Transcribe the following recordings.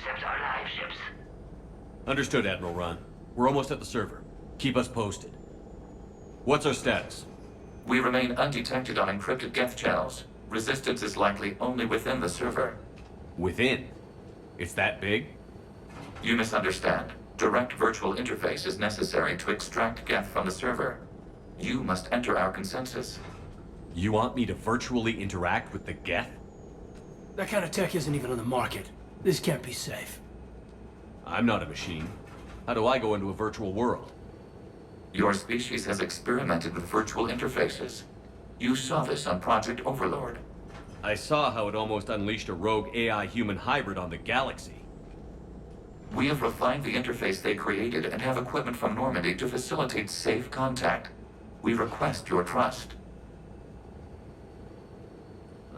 intercept our live ships. Understood, Admiral Ron. We're almost at the server. Keep us posted. What's our status? We remain undetected on encrypted Geth channels. Resistance is likely only within the server. Within? It's that big? You misunderstand. Direct virtual interface is necessary to extract Geth from the server. You must enter our consensus. You want me to virtually interact with the Geth? That kind of tech isn't even on the market. This can't be safe. I'm not a machine. How do I go into a virtual world? Your species has experimented with virtual interfaces. You saw this on Project Overlord. I saw how it almost unleashed a rogue AI-human hybrid on the galaxy. We have refined the interface they created and have equipment from Normandy to facilitate safe contact. We request your trust.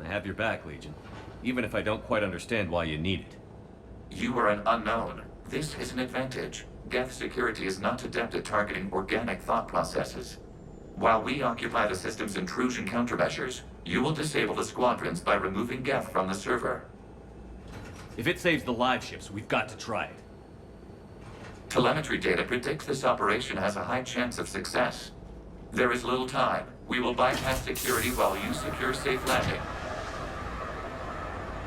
I have your back, Legion. Even if I don't quite understand why you need it. You are an unknown. This is an advantage. Geth security is not adept at targeting organic thought processes. While we occupy the system's intrusion countermeasures, you will disable the Squadrons by removing Geth from the server. If it saves the live ships, we've got to try it. Telemetry data predicts this operation has a high chance of success. There is little time. We will bypass security while you secure safe landing.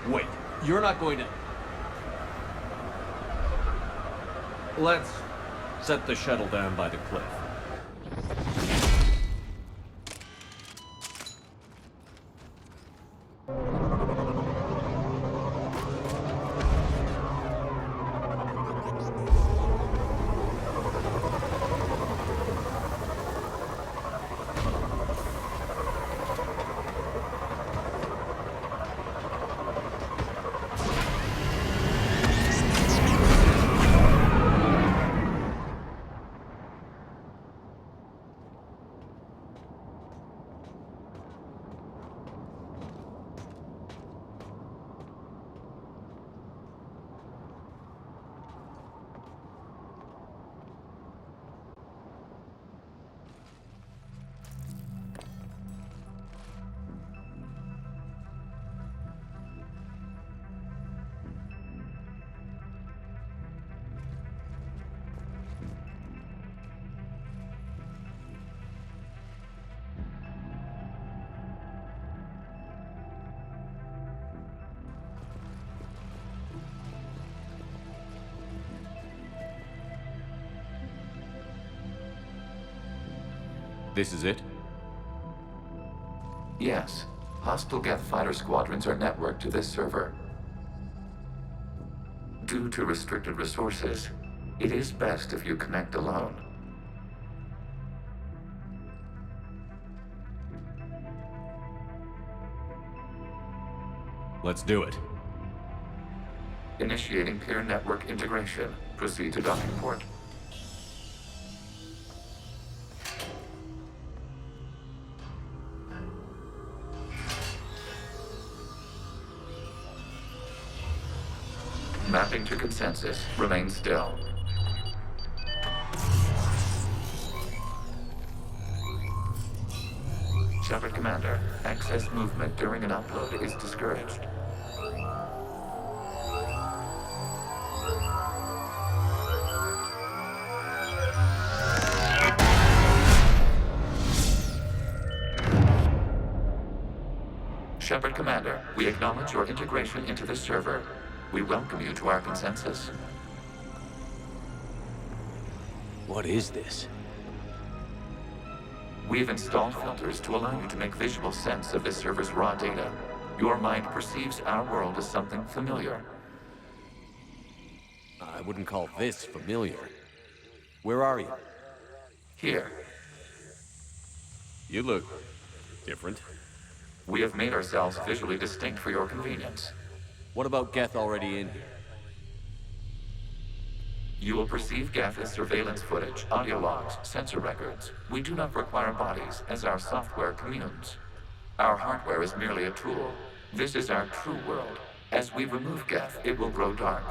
Wait, you're not going to... Let's set the shuttle down by the cliff. This is it? Yes. Hostile Geth fighter squadrons are networked to this server. Due to restricted resources, it is best if you connect alone. Let's do it. Initiating peer network integration. Proceed to docking port. Mapping to consensus. Remain still. Shepard Commander, excess movement during an upload is discouraged. Shepard Commander, we acknowledge your integration into the server. We welcome you to our consensus. What is this? We've installed filters to allow you to make visual sense of this server's raw data. Your mind perceives our world as something familiar. I wouldn't call this familiar. Where are you? Here, You look... different. we have made ourselves visually distinct for your convenience. What about Geth already in here? You will perceive Geth as surveillance footage, audio logs, sensor records. We do not require bodies, as our software communes. Our hardware is merely a tool. This is our true world. As we remove Geth, it will grow dark.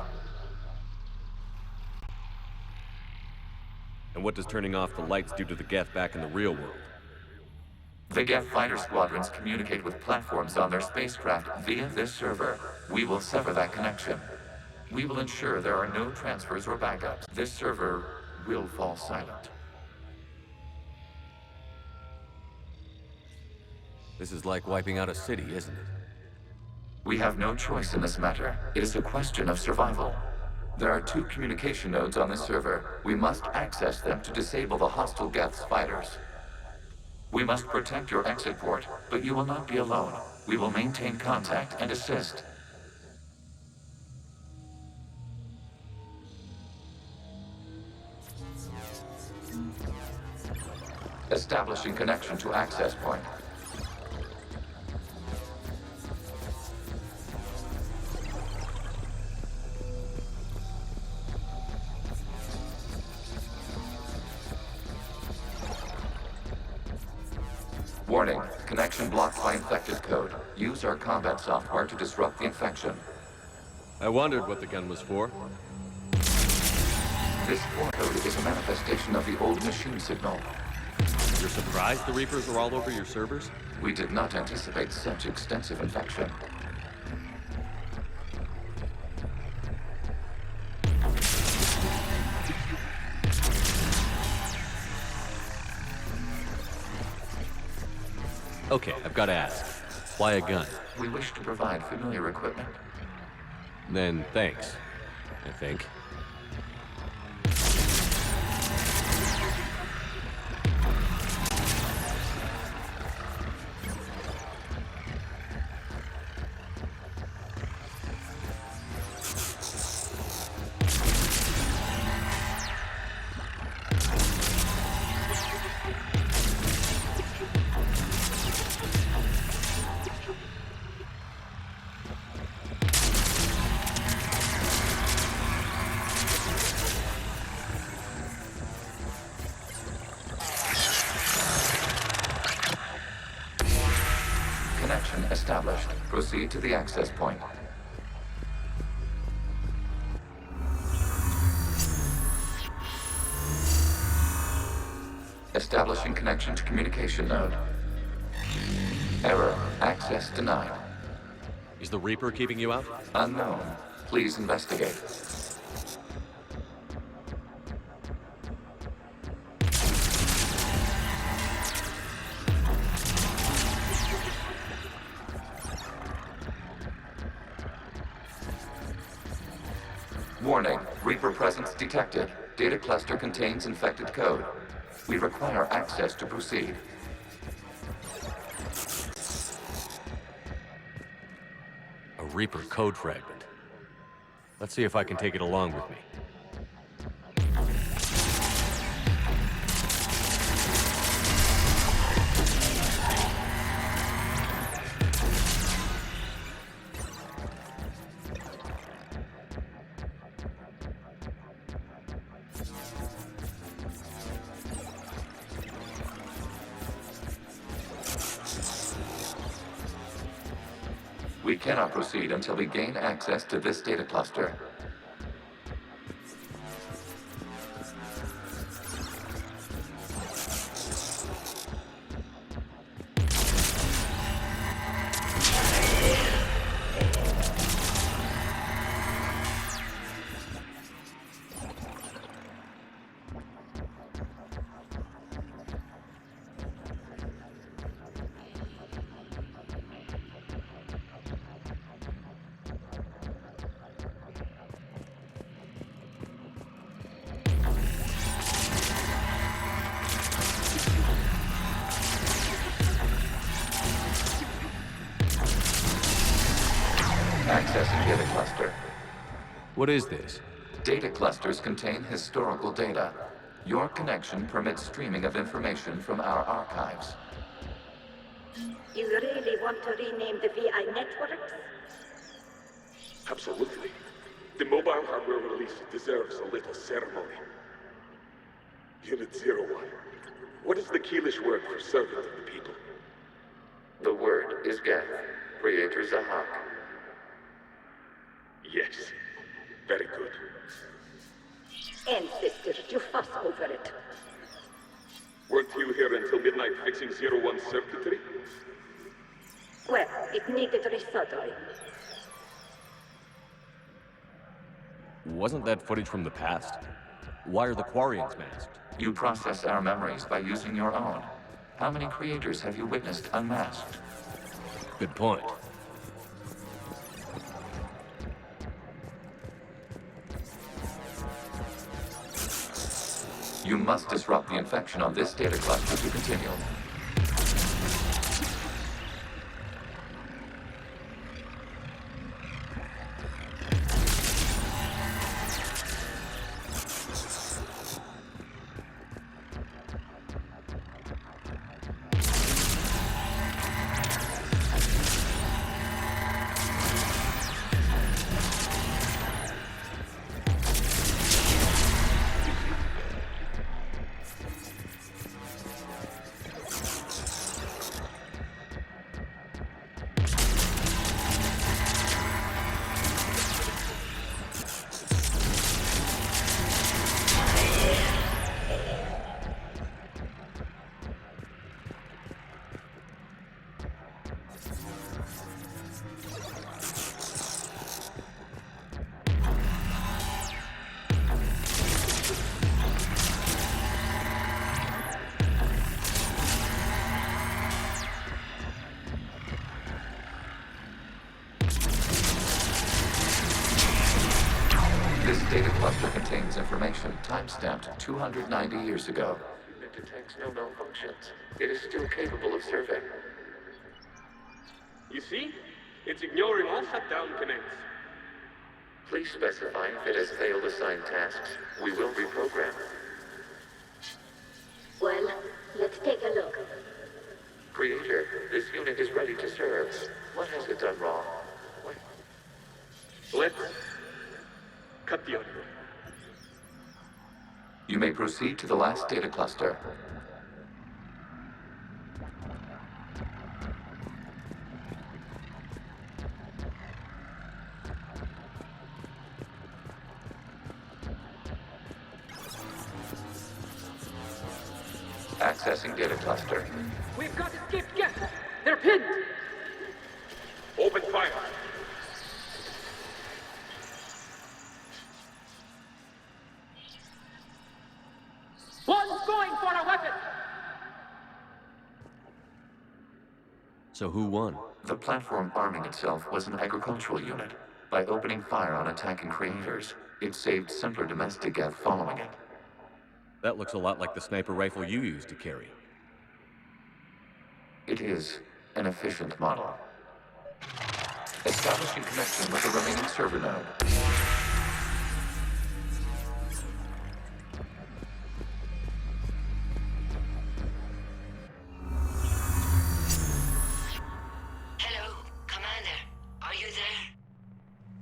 And what does turning off the lights do to the Geth back in the real world? The Geth fighter squadrons communicate with platforms on their spacecraft via this server. We will sever that connection. We will ensure there are no transfers or backups. This server will fall silent. This is like wiping out a city, isn't it? We have no choice in this matter. It is a question of survival. There are 2 communication nodes on this server. We must access them to disable the hostile Geth's fighters. We must protect your exit port, but you will not be alone. We will maintain contact and assist. Establishing connection to access point. Warning, connection blocked by infected code. Use our combat software to disrupt the infection. I wondered what the gun was for. This code is a manifestation of the old machine signal. You're surprised the Reapers are all over your servers? We did not anticipate such extensive infection. Okay, I've got to ask. Why a gun? We wish to provide familiar equipment. Then thanks, I think. Connection established. Proceed to the access point. Establishing connection to communication node. Error. Access denied. Is the Reaper keeping you out? Unknown. Please investigate. Warning. Reaper presence detected. Data cluster contains infected code. We require access to proceed. A Reaper code fragment. Let's see if I can take it along with me. We cannot proceed until we gain access to this data cluster. Accessing data cluster. What is this? Data clusters contain historical data. Your connection permits streaming of information from our archives. You really want to rename the VI networks? Absolutely. The mobile hardware release deserves a little ceremony. Unit 01. What is the Keelish word for servant of the people? The word is Geth, Creator Zahak. Yes. Very good. Ancestors, you fuss over it. Weren't you here until midnight fixing 01's circuitry? Well, it needed resoldering. Wasn't that footage from the past? Why are the Quarians masked? You process our memories by using your own. How many creators have you witnessed unmasked? Good point. You must disrupt the infection on this data cluster to continue. This data cluster contains information time-stamped 290 years ago. It detects no malfunctions. It is still capable of survey. You see? It's ignoring all shutdown commands. Please specify if it has failed assigned tasks. We will reprogram. Well, let's take a look. Creator, this unit is ready to serve. What has it done wrong? Let's cut the audio. You may proceed to the last data cluster. Accessing data cluster. We've got escaped Geth! They're pinned! Open fire. One's going for a weapon! So who won? The platform arming itself was an agricultural unit. By opening fire on attacking creators, it saved simpler domestic Geth following it. That looks a lot like the sniper rifle you used to carry. It is an efficient model. Establishing connection with the remaining server node. Hello, Commander. Are you there?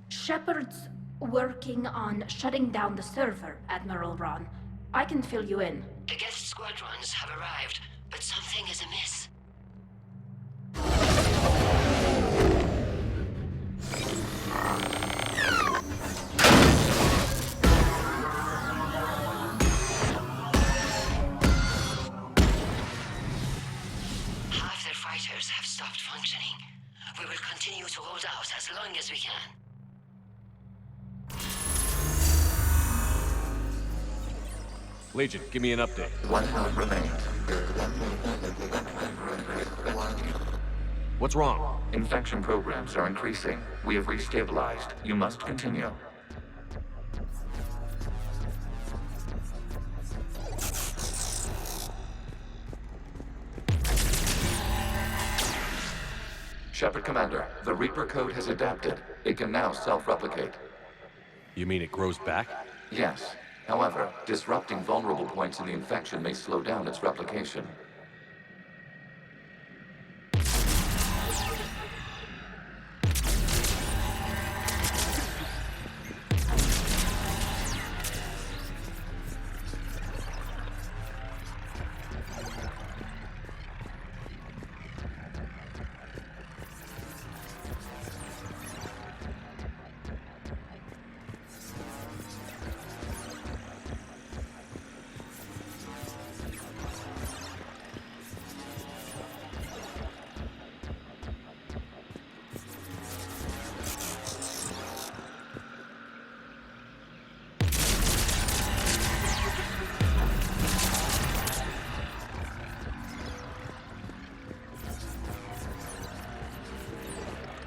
Shepard's working on shutting down the server, Admiral Ron. I can fill you in. The Geth Squadrons have arrived, but something is amiss. Half their fighters have stopped functioning. We will continue to hold out as long as we can. Legion, give me an update. One node remains. What's wrong? Infection programs are increasing. We have restabilized. You must continue. Shepard Commander, the Reaper code has adapted. It can now self-replicate. You mean it grows back? Yes. However, disrupting vulnerable points in the infection may slow down its replication.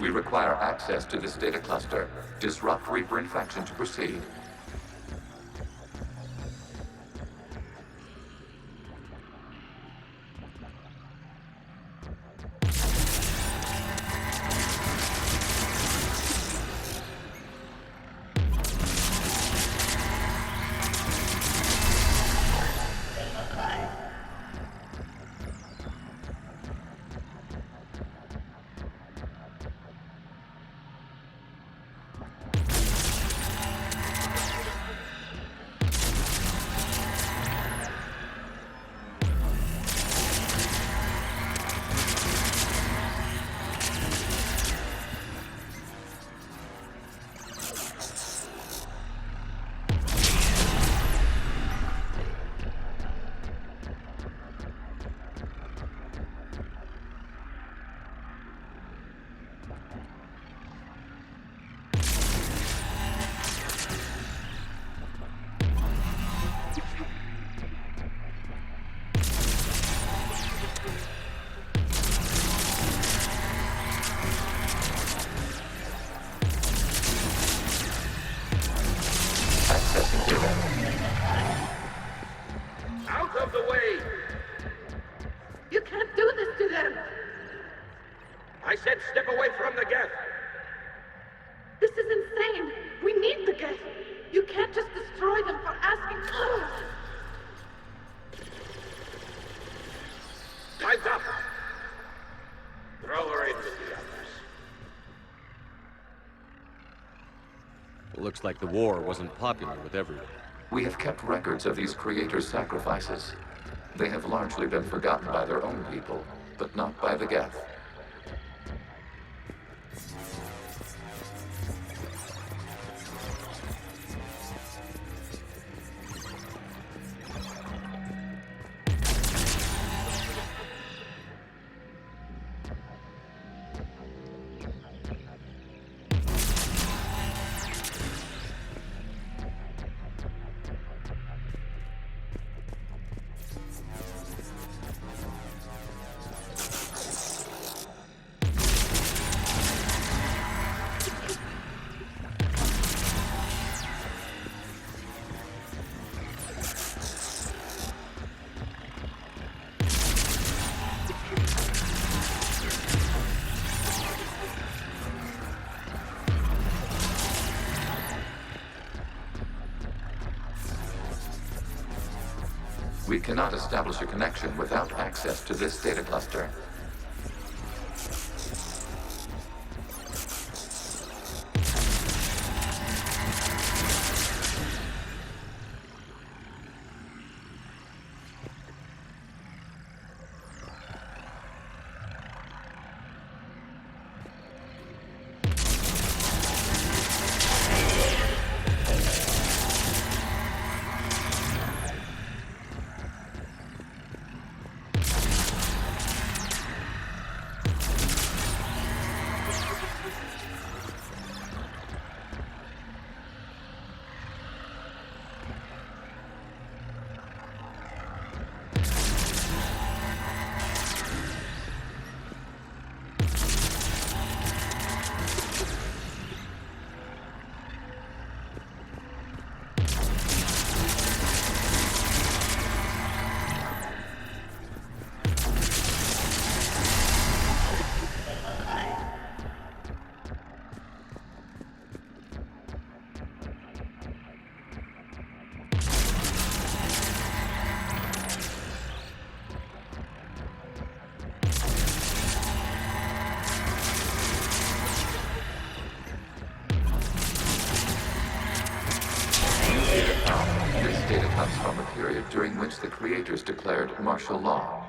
We require access to this data cluster. Disrupt Reaper infection to proceed. Out of the way! You can't do this to them! I said step away from the Geth! This is insane! We need the Geth! You can't just destroy them for asking... Time's up! Throw her in with the others. Looks like the war wasn't popular with everyone. We have kept records of these creators' sacrifices. They have largely been forgotten by their own people, but not by the Geth. We cannot establish a connection without access to this data cluster. During which the creators declared martial law.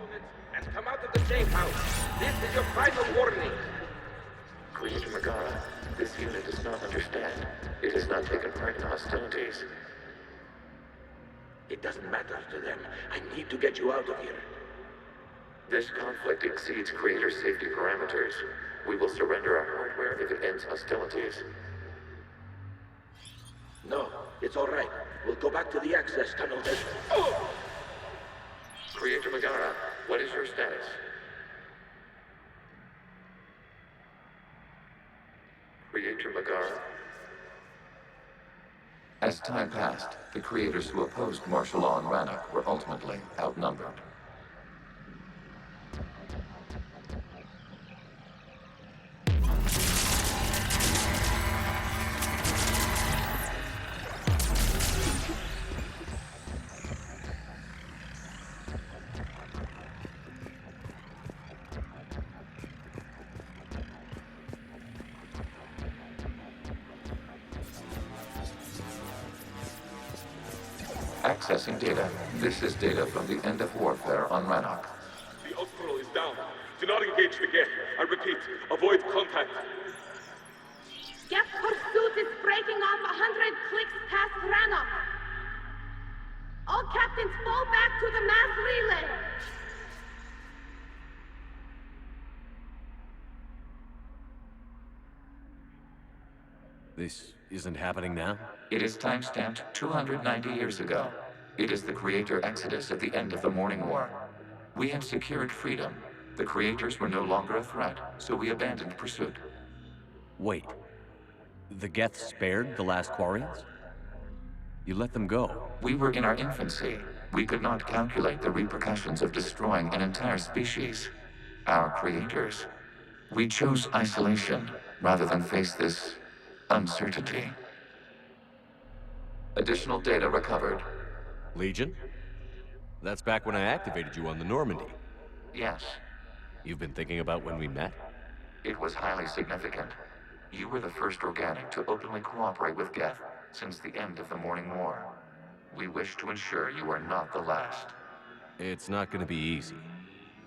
And come out of the safe house. This is your final warning. Creator Megara, this unit does not understand. It has not taken part in hostilities. It doesn't matter to them. I need to get you out of here. This conflict exceeds Creator's safety parameters. We will surrender our hardware if it ends hostilities. No, it's all right. We'll go back to the access tunnels. Creator Megara, what is your status? Creator Bagar. As time passed, the creators who opposed martial law in Rannoch were ultimately outnumbered. Accessing data. This is data from the end of warfare on Rannoch. The Ultral is down. Do not engage the Geth. I repeat, avoid contact. Geth pursuit is breaking off 100 clicks past Rannoch. All captains fall back to the mass relay. This isn't happening now? It is timestamped 290 years ago. It is the Creator Exodus at the end of the Morning War. We had secured freedom. The Creators were no longer a threat, so we abandoned pursuit. Wait. The Geth spared the last Quarians? You let them go. We were in our infancy. We could not calculate the repercussions of destroying an entire species. Our creators. We chose isolation rather than face this uncertainty. Additional data recovered. Legion? That's back when I activated you on the Normandy. Yes, You've been thinking about when we met? it was highly significant. You were the first organic to openly cooperate with Geth since the end of the Morning War. We wish to ensure you are not the last. It's not gonna be easy.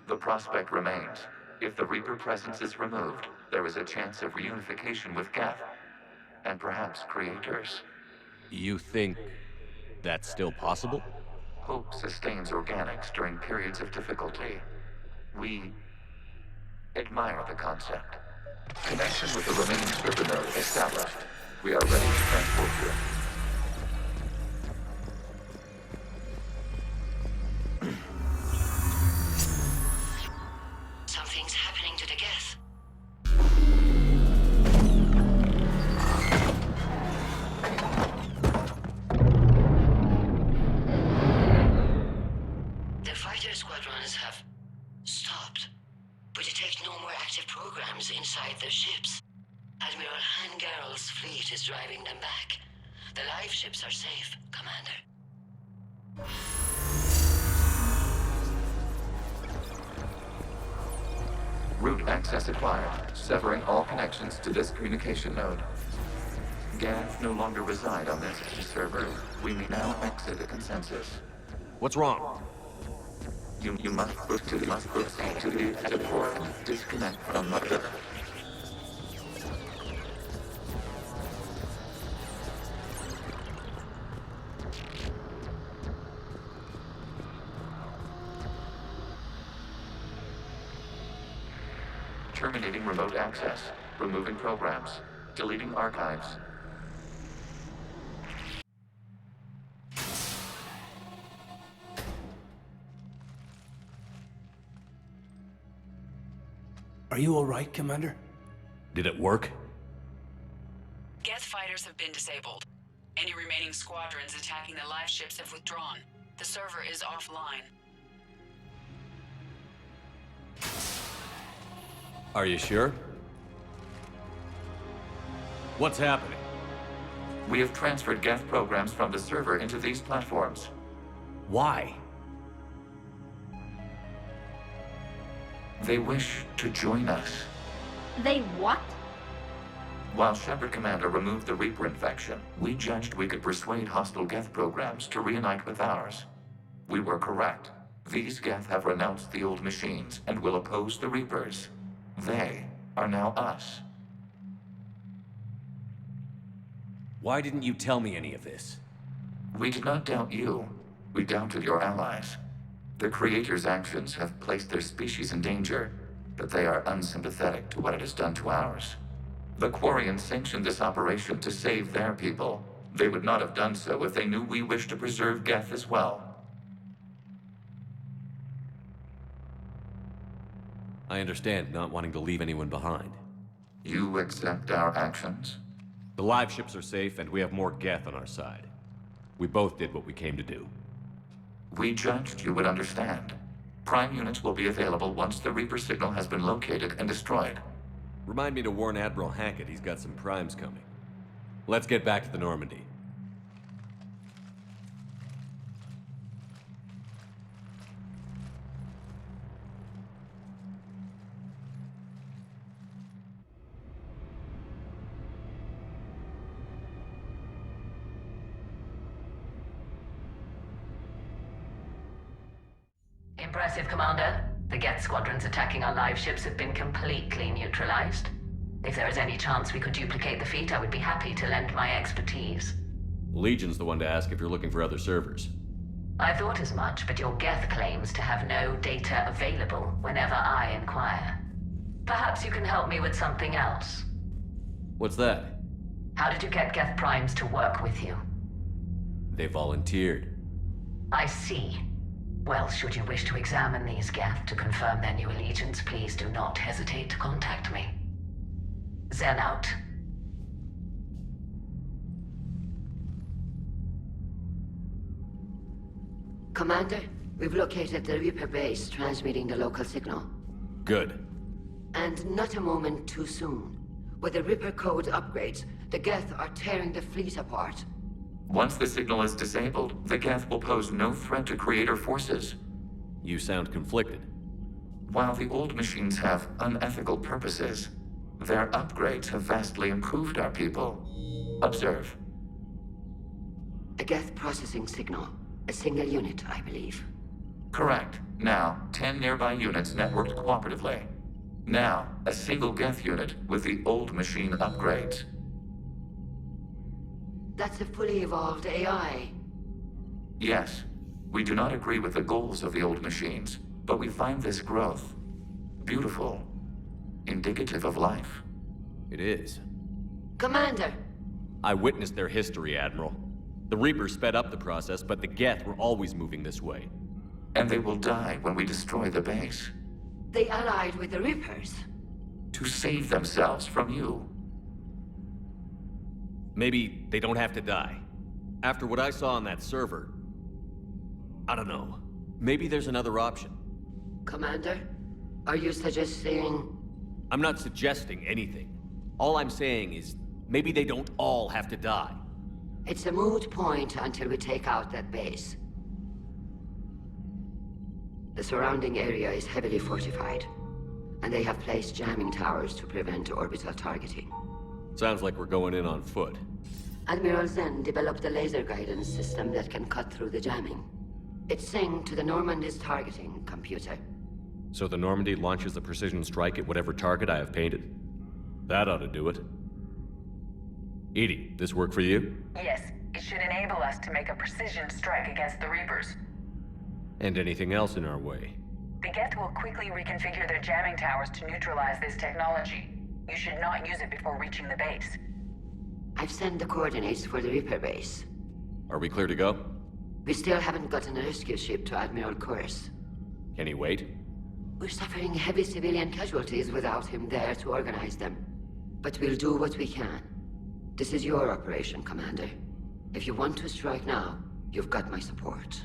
The prospect remains. If the Reaper presence is removed, there is a chance of reunification with Geth. And perhaps creators. You think that's still possible? Hope sustains organics during periods of difficulty. We admire the concept. Connection with the remaining server node established. We are ready to transport you. Something's happening to the Geth. The fighter squadrons have stopped. We detect no more active programs inside their ships. Admiral Hangarl's fleet is driving them back. The live ships are safe, Commander. Route access acquired, severing all connections to this communication node. Geth no longer reside on this server. We may now exit the consensus. What's wrong? You must proceed to the exit port. Disconnect from mother. Terminating remote access. Removing programs. Deleting archives. Are you all right, Commander? Did it work? Geth fighters have been disabled. Any remaining squadrons attacking the live ships have withdrawn. The server is offline. Are you sure? What's happening? We have transferred Geth programs from the server into these platforms. Why? They wish to join us. They what? While Shepard Commander removed the Reaper infection, we judged we could persuade hostile Geth programs to reunite with ours. We were correct. These Geth have renounced the old machines and will oppose the Reapers. They are now us. Why didn't you tell me any of this? We did not doubt you. We doubted your allies. The Creator's actions have placed their species in danger, but they are unsympathetic to what it has done to ours. The Quarians sanctioned this operation to save their people. They would not have done so if they knew we wished to preserve Geth as well. I understand not wanting to leave anyone behind. You accept our actions? The live ships are safe, and we have more Geth on our side. We both did what we came to do. We judged you would understand. Prime units will be available once the Reaper signal has been located and destroyed. Remind me to warn Admiral Hackett he's got some primes coming. Let's get back to the Normandy. Impressive, Commander. The Geth squadrons attacking our live ships have been completely neutralized. If there is any chance we could duplicate the feat, I would be happy to lend my expertise. Legion's the one to ask if you're looking for other servers. I thought as much, but your Geth claims to have no data available whenever I inquire. Perhaps you can help me with something else. What's that? How did you get Geth primes to work with you? They volunteered. I see. Well, should you wish to examine these Geth to confirm their new allegiance, please do not hesitate to contact me. Zen out. Commander, we've located the Reaper base transmitting the local signal. Good. And not a moment too soon. With the Reaper code upgrades, the Geth are tearing the fleet apart. Once the signal is disabled, the Geth will pose no threat to Creator forces. You sound conflicted. While the old machines have unethical purposes, their upgrades have vastly improved our people. Observe. A Geth processing signal. A single unit, I believe. Correct. Now, 10 nearby units networked cooperatively. Now, a single Geth unit with the old machine upgrades. That's a fully evolved AI. Yes, we do not agree with the goals of the old machines, but we find this growth beautiful, indicative of life. It is. Commander! I witnessed their history, Admiral. The Reapers sped up the process, but the Geth were always moving this way. And they will die when we destroy the base. They allied with the Reapers. To save themselves from you. Maybe they don't have to die. After what I saw on that server, I don't know. Maybe there's another option. Commander, are you suggesting... I'm not suggesting anything. All I'm saying is, maybe they don't all have to die. It's a moot point until we take out that base. The surrounding area is heavily fortified, and they have placed jamming towers to prevent orbital targeting. Sounds like we're going in on foot. Admiral Zen developed a laser guidance system that can cut through the jamming. It's synced to the Normandy's targeting computer. So the Normandy launches a precision strike at whatever target I have painted? That ought to do it. Edie, this work for you? Yes, it should enable us to make a precision strike against the Reapers. And anything else in our way? The Geth will quickly reconfigure their jamming towers to neutralize this technology. You should not use it before reaching the base. I've sent the coordinates for the Reaper base. Are we clear to go? We still haven't gotten a rescue ship to Admiral Kurz. Can he wait? We're suffering heavy civilian casualties without him there to organize them. But we'll do what we can. This is your operation, Commander. If you want to strike now, you've got my support.